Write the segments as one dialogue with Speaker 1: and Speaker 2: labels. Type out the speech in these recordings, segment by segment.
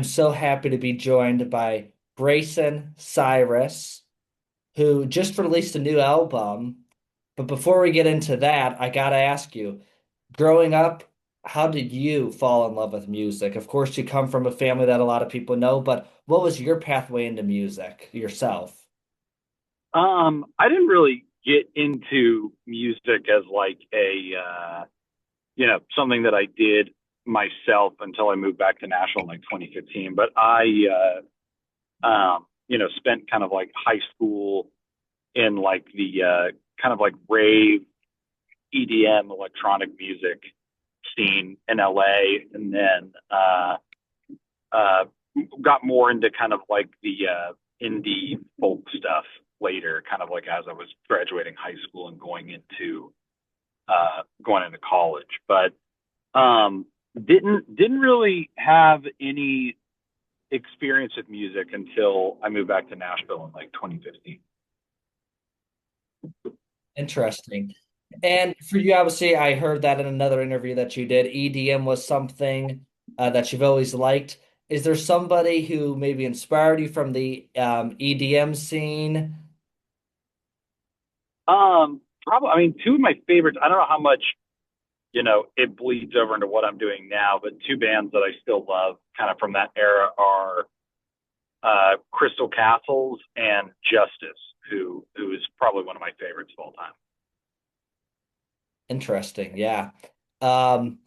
Speaker 1: I'm so happy to be joined by Braison Cyrus, who just released a new album. But before we get into that, I gotta ask you, growing up, how did you fall in love with music? Of course, you come from a family that a lot of people know, but what was your pathway into music yourself?
Speaker 2: I didn't really get into music as like something that I did myself until I moved back to Nashville in like 2015. But I spent kind of like high school in like the kind of like rave EDM electronic music scene in LA, and then uh, got more into kind of like the indie folk stuff later, kind of like as I was graduating high school and going into college. But didn't really have any experience with music until I moved back to Nashville in like 2015.
Speaker 1: Interesting. And for you, obviously, I heard that in another interview that you did. EDM was something that you've always liked. Is there somebody who maybe inspired you from the EDM scene?
Speaker 2: Probably, I mean, two of my favorites. I don't know how much it bleeds over into what I'm doing now, but two bands that I still love, kind of from that era, are Crystal Castles and Justice, who is probably one of my favorites of all time.
Speaker 1: Interesting, yeah. Um,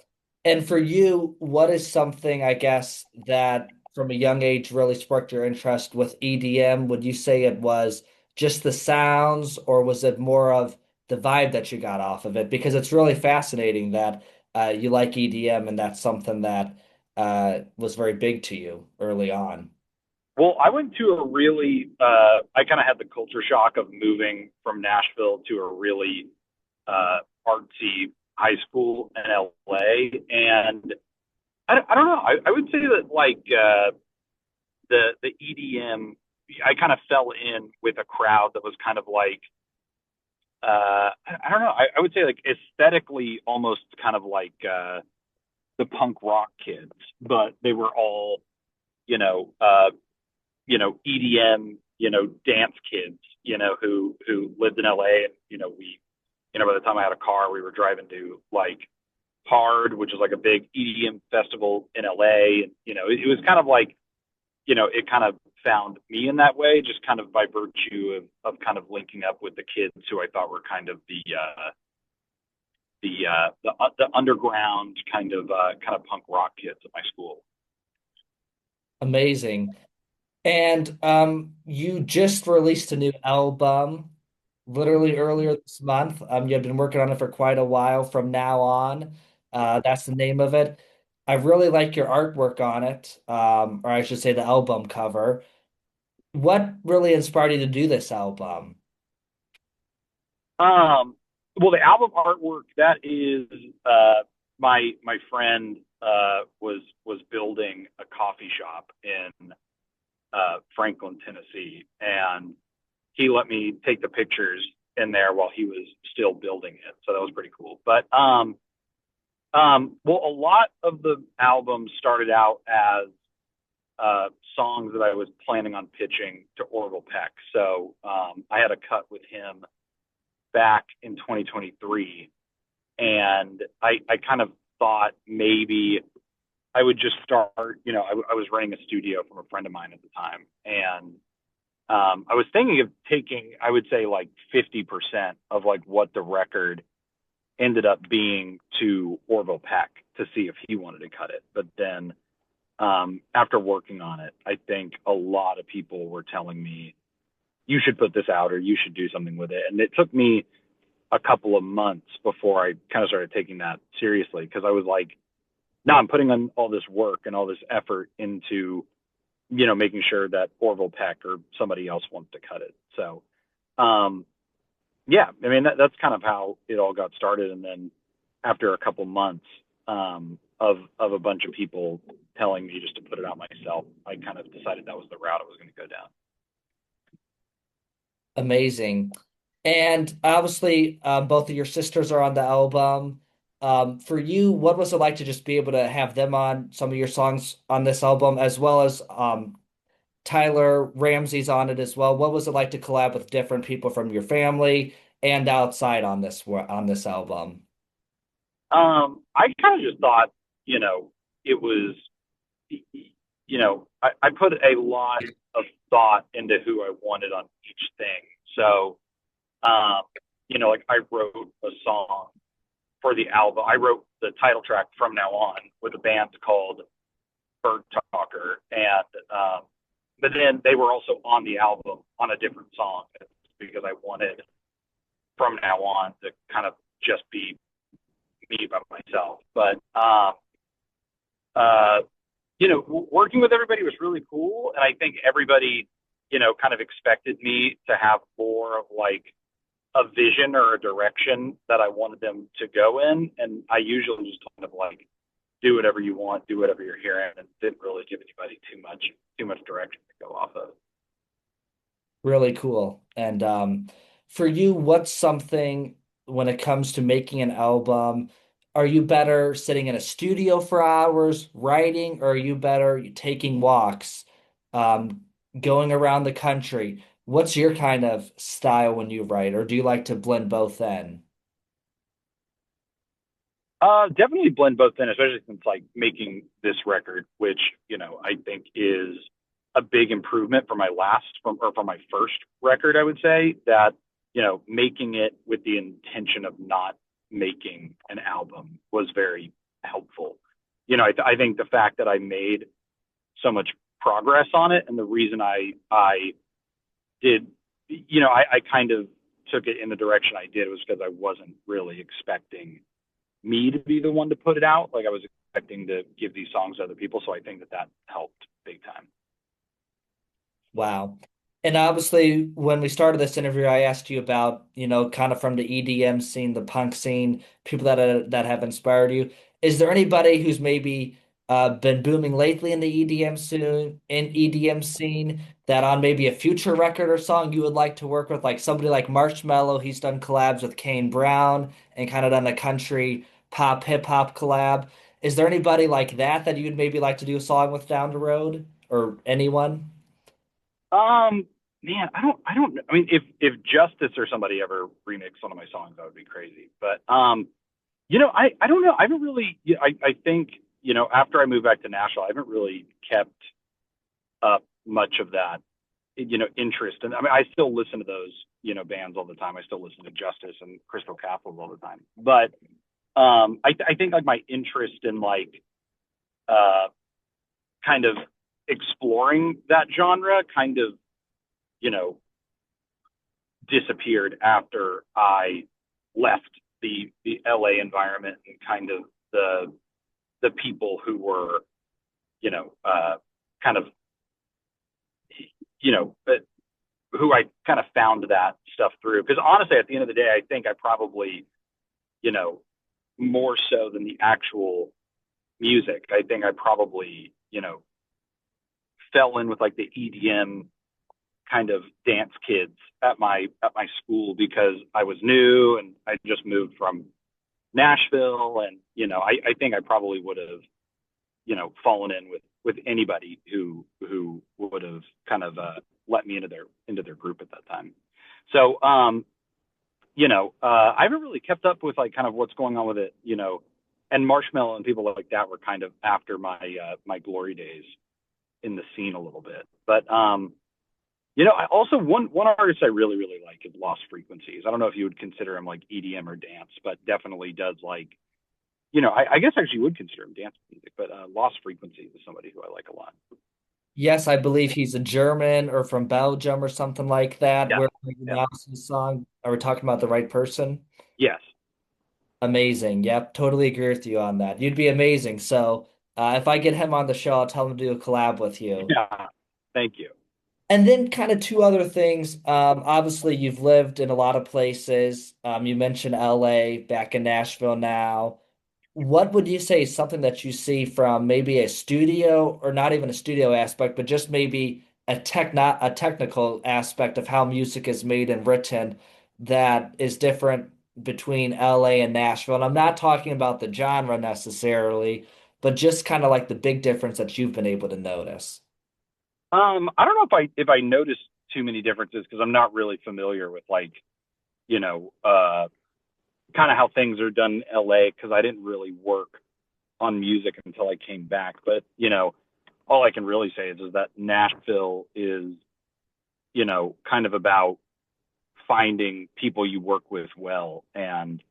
Speaker 1: and for you, what is something, I guess, that from a young age really sparked your interest with EDM? Would you say it was just the sounds, or was it more of the vibe that you got off of it? Because it's really fascinating that you like EDM, and that's something that was very big to you early on.
Speaker 2: Well, I went to a really, I kind of had the culture shock of moving from Nashville to a really artsy high school in LA. And I don't know, I would say that like the EDM, I kind of fell in with a crowd that was kind of like, I don't know, I would say like aesthetically almost kind of like the punk rock kids, but they were all, you know, uh, EDM, dance kids, who lived in LA. And, by the time I had a car, we were driving to like Hard, which is like a big EDM festival in LA. And, it was kind of like, it kind of found me in that way, just kind of by virtue of kind of linking up with the kids who I thought were kind of the underground kind of punk rock kids at my school.
Speaker 1: Amazing. And you just released a new album literally earlier this month. You've been working on it for quite a while from now on. That's the name of it. I really like your artwork on it, or I should say the album cover. What really inspired you to do this album?
Speaker 2: Um, well, the album artwork, that is my friend was building a coffee shop in Franklin, Tennessee, and he let me take the pictures in there while he was still building it. So that was pretty cool. But well, a lot of the album started out as songs that I was planning on pitching to Orville Peck. So I had a cut with him back in 2023, and I kind of thought maybe I would just start. I was renting a studio from a friend of mine at the time, and I was thinking of taking, I would say, like 50% of like what the record ended up being to Orville Peck to see if he wanted to cut it. But then after working on it, I think a lot of people were telling me you should put this out or you should do something with it. And it took me a couple of months before I kind of started taking that seriously, because I was like, no, I'm putting on all this work and all this effort into, making sure that Orville Peck or somebody else wants to cut it. So, yeah, I mean, that's kind of how it all got started. And then after a couple months of a bunch of people telling me just to put it out myself, I kind of decided that was the route I was going to go down.
Speaker 1: Amazing. And obviously, both of your sisters are on the album. For you, what was it like to just be able to have them on some of your songs on this album, as well as Tyler Ramsey's on it as well? What was it like to collab with different people from your family and outside on this album?
Speaker 2: I kind of just thought, it was, I put a lot of thought into who I wanted on each thing. So, um, like I wrote a song for the album. I wrote the title track From Now On with a band called Bird Talker, and but then they were also on the album on a different song because I wanted From Now On to kind of just be me by myself. But uh, working with everybody was really cool, and I think everybody, kind of expected me to have more of like a vision or a direction that I wanted them to go in, and I usually just kind of like do whatever you want, do whatever you're hearing, and didn't really give anybody too much direction to go off of.
Speaker 1: Really cool. And for you, what's something when it comes to making an album? Are you better sitting in a studio for hours writing, or are you better taking walks, um, going around the country? What's your kind of style when you write, or do you like to blend both in?
Speaker 2: Definitely blend both in, especially since like making this record, which I think is a big improvement from from my first record. I would say that making it with the intention of not making an album was very helpful. I think the fact that I made so much progress on it, and the reason I did, I kind of took it in the direction I did was because I wasn't really expecting me to be the one to put it out. Like I was expecting to give these songs to other people. So I think that helped big time.
Speaker 1: Wow. And obviously, when we started this interview, I asked you about, kind of from the EDM scene, the punk scene, people that have inspired you. Is there anybody who's maybe been booming lately in the EDM scene that on maybe a future record or song you would like to work with? Like somebody like Marshmello, he's done collabs with Kane Brown and kind of done a country pop hip hop collab. Is there anybody like that you'd maybe like to do a song with down the road, or anyone?
Speaker 2: Um, Man, I don't know. I mean, if Justice or somebody ever remixed one of my songs, that would be crazy. But I don't know. I haven't really. I think after I moved back to Nashville, I haven't really kept up much of that interest. And I mean, I still listen to those bands all the time. I still listen to Justice and Crystal Castles all the time. But I think like my interest in like uh kind of exploring that genre kind of, you know, disappeared after I left the LA environment and kind of the people who were, you know, kind of, you know, who I kind of found that stuff through. Because honestly, at the end of the day, I think I probably, you know, more so than the actual music, I think I probably, fell in with like the EDM kind of dance kids at my school because I was new and I just moved from Nashville, and I think I probably would have fallen in with anybody who would have kind of let me into their group at that time. So I haven't really kept up with like kind of what's going on with it, and Marshmallow and people like that were kind of after my glory days in the scene a little bit. But I also one artist I really really like is Lost Frequencies. I don't know if you would consider him like EDM or dance, but definitely does like I guess actually would consider him dance music. But Lost Frequencies is somebody who I like a lot.
Speaker 1: Yes, I believe he's a German or from Belgium or something like that.
Speaker 2: Yeah,
Speaker 1: Where
Speaker 2: yeah,
Speaker 1: now his song? Are we talking about the right person?
Speaker 2: yes,
Speaker 1: Amazing. Yep, totally agree with you on that. You'd be amazing. So, if I get him on the show, I'll tell him to do a collab with you.
Speaker 2: yeah. Thank you.
Speaker 1: And then, kind of two other things. Obviously, you've lived in a lot of places. You mentioned LA, back in Nashville now. What would you say is something that you see from maybe a studio, or not even a studio aspect, but just maybe a technical aspect of how music is made and written that is different between LA and Nashville? And I'm not talking about the genre necessarily, but just kind of like the big difference that you've been able to notice.
Speaker 2: I don't know if I noticed too many differences because I'm not really familiar with like, you know, kind of how things are done in LA because I didn't really work on music until I came back. But, all I can really say is that Nashville is, kind of about finding people you work with well and,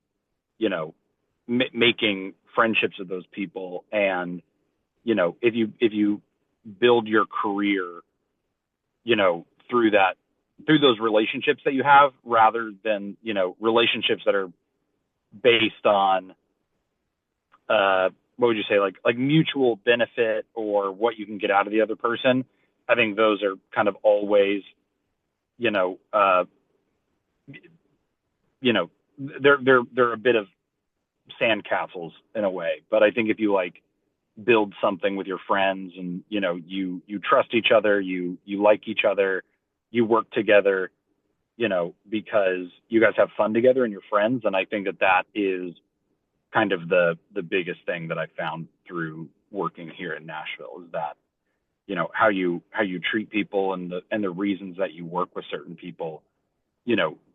Speaker 2: making friendships with those people. And, if you build your career, through those relationships that you have rather than, relationships that are based on, what would you say, like mutual benefit or what you can get out of the other person. I think those are kind of always, you know, uh, you know, they're a bit of sandcastles in a way. But I think if you like build something with your friends and you trust each other, you like each other, you work together, because you guys have fun together and you're friends. And I think that that is kind of the biggest thing that I found through working here in Nashville is that how you treat people and the reasons that you work with certain people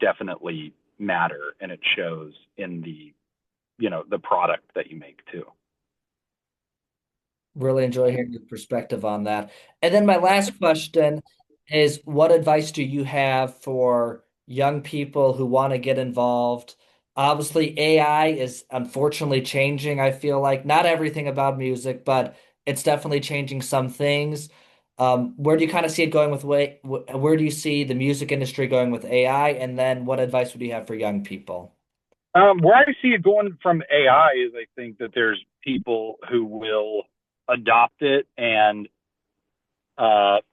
Speaker 2: definitely matter, and it shows in the product that you make too.
Speaker 1: Really enjoy hearing your perspective on that. And then my last question is, what advice do you have for young people who want to get involved? Obviously, AI is unfortunately changing. I feel like not everything about music, but it's definitely changing some things. Where do you kind of see it going with where do you see the music industry going with AI? And then what advice would you have for young people?
Speaker 2: Where I see it going from AI is I think that there's people who will adopt it, and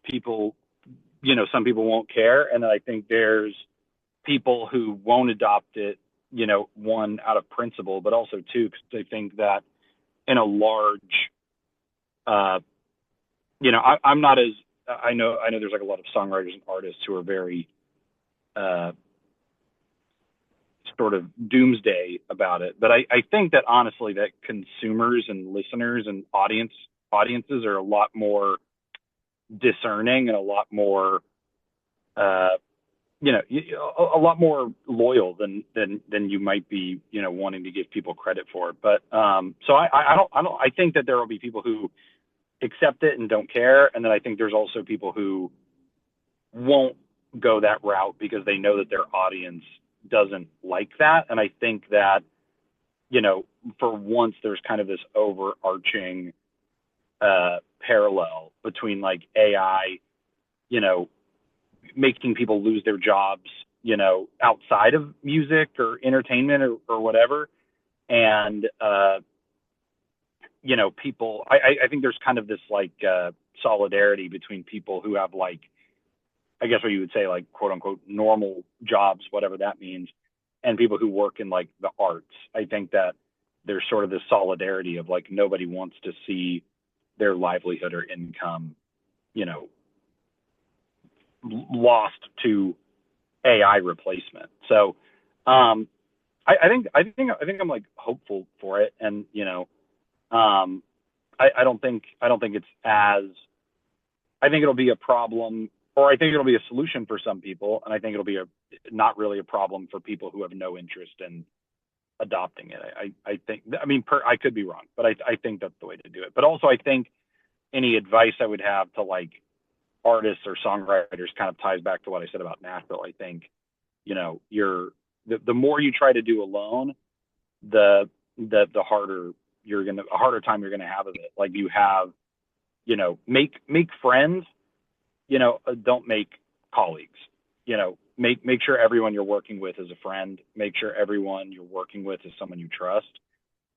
Speaker 2: people, some people won't care. And then I think there's people who won't adopt it, one out of principle, but also two, because I think that in a large, uh, I'm not as, I know there's like a lot of songwriters and artists who are very, uh, sort of doomsday about it. But I think that honestly, that consumers and listeners and audiences are a lot more discerning and a lot more, uh, a lot more loyal than you might be, wanting to give people credit for. But so I don't I think that there will be people who accept it and don't care, and then I think there's also people who won't go that route because they know that their audience doesn't like that. And I think that, you know, for once there's kind of this overarching parallel between like AI, you know, making people lose their jobs, outside of music or entertainment or whatever. And, people, I think there's kind of this like solidarity between people who have like, I guess what you would say, like quote unquote normal jobs, whatever that means, and people who work in like the arts. I think that there's sort of this solidarity of like nobody wants to see their livelihood or income, you know, lost to AI replacement. So I think I'm like hopeful for it, and I don't think it's as, I think it'll be a problem, or I think it'll be a solution for some people, and I think it'll be a not really a problem for people who have no interest in adopting it. I think, I mean, I could be wrong, but I think that's the way to do it. But also, I think any advice I would have to like artists or songwriters kind of ties back to what I said about Nashville. I think, the more you try to do alone, the harder a harder time you're gonna have of it. Like you have, make friends, don't make colleagues. Make sure everyone you're working with is a friend. Make sure everyone you're working with is someone you trust.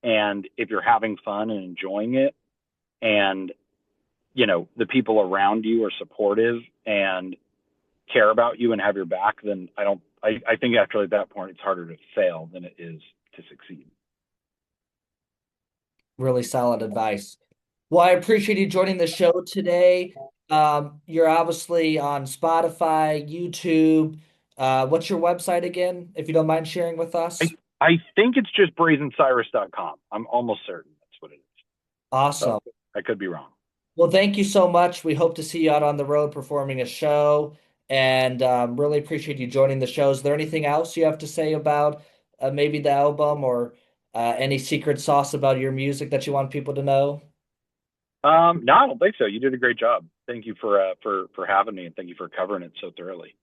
Speaker 2: And if you're having fun and enjoying it, and the people around you are supportive and care about you and have your back, then I think after that point it's harder to fail than it is to succeed.
Speaker 1: Really solid advice. Well, I appreciate you joining the show today. You're obviously on Spotify, YouTube. What's your website again, if you don't mind sharing with
Speaker 2: I,
Speaker 1: us?
Speaker 2: I think it's just brazoncyrus.com. I'm almost certain that's what it is. But
Speaker 1: Awesome.
Speaker 2: I could be wrong.
Speaker 1: Well, thank you so much. We hope to see you out on the road performing a show, and really appreciate you joining the show. Is there anything else you have to say about maybe the album or any secret sauce about your music that you want people to know?
Speaker 2: No, I don't think so. You did a great job. Thank you for having me, and thank you for covering it so thoroughly.